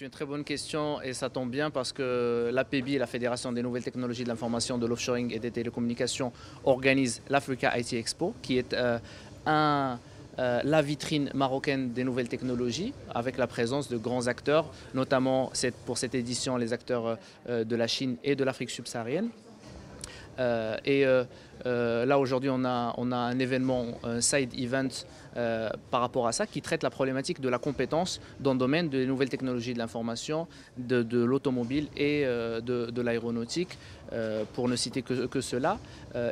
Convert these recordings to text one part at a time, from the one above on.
une très bonne question et ça tombe bien parce que l'APB, la Fédération des nouvelles technologies de l'information, de l'offshoring et des télécommunications, organise l'Africa IT Expo, qui est la vitrine marocaine des nouvelles technologies, avec la présence de grands acteurs, notamment pour cette édition les acteurs de la Chine et de l'Afrique subsaharienne. Là aujourd'hui on a un événement, un side event par rapport à ça qui traite la problématique de la compétence dans le domaine des nouvelles technologies de l'information, de l'automobile et de l'aéronautique, pour ne citer que cela,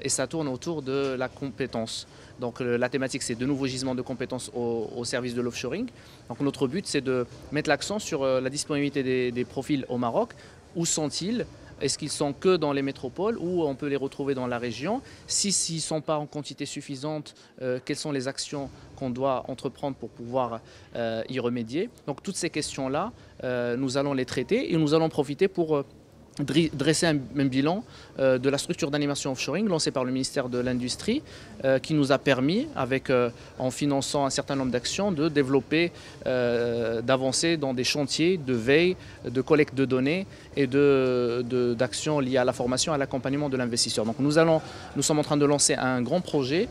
et ça tourne autour de la compétence. Donc la thématique c'est de nouveaux gisements de compétences au service de l'offshoring. Donc notre but c'est de mettre l'accent sur la disponibilité des profils au Maroc. Où sont-ils ? Est-ce qu'ils sont que dans les métropoles ou on peut les retrouver dans la région? S'ils ne sont pas en quantité suffisante, quelles sont les actions qu'on doit entreprendre pour pouvoir y remédier? Donc toutes ces questions-là, nous allons les traiter et nous allons profiter pour dresser un bilan de la structure d'animation offshoring lancée par le ministère de l'Industrie, qui nous a permis, en finançant un certain nombre d'actions, de développer, d'avancer dans des chantiers de veille, de collecte de données et d'actions liées à la formation et à l'accompagnement de l'investisseur. Donc nous sommes en train de lancer un grand projet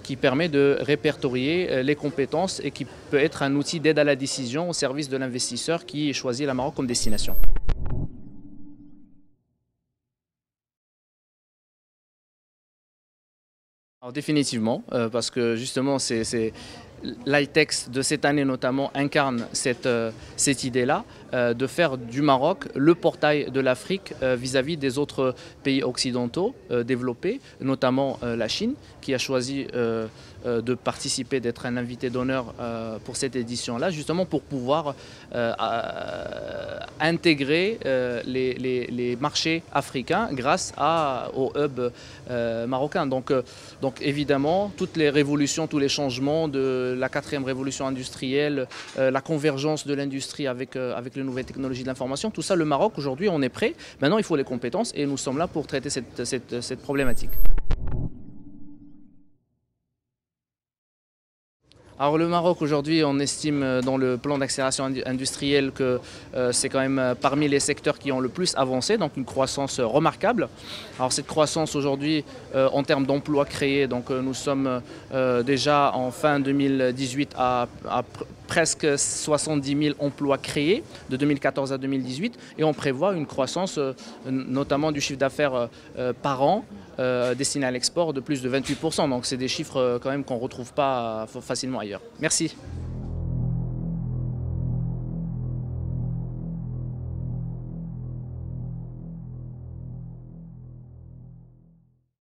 qui permet de répertorier les compétences et qui peut être un outil d'aide à la décision au service de l'investisseur qui choisit la Maroc comme destination. Alors définitivement, parce que justement l'ITEX de cette année notamment incarne cette idée-là, de faire du Maroc le portail de l'Afrique vis-à-vis des autres pays occidentaux développés, notamment la Chine, qui a choisi de participer, d'être un invité d'honneur pour cette édition-là, justement pour pouvoir intégrer les marchés africains grâce au hub marocain. Donc évidemment, toutes les révolutions, tous les changements de la 4e révolution industrielle, la convergence de l'industrie avec les nouvelles technologies de l'information, tout ça, le Maroc, aujourd'hui, on est prêt. Maintenant, il faut les compétences et nous sommes là pour traiter cette problématique. Alors le Maroc aujourd'hui, on estime dans le plan d'accélération industrielle que c'est quand même parmi les secteurs qui ont le plus avancé, donc une croissance remarquable. Alors cette croissance aujourd'hui en termes d'emplois créés, donc nous sommes déjà en fin 2018 à presque 70 000 emplois créés de 2014 à 2018 et on prévoit une croissance notamment du chiffre d'affaires par an destiné à l'export de plus de 28%. Donc c'est des chiffres quand même qu'on ne retrouve pas facilement ailleurs. Merci.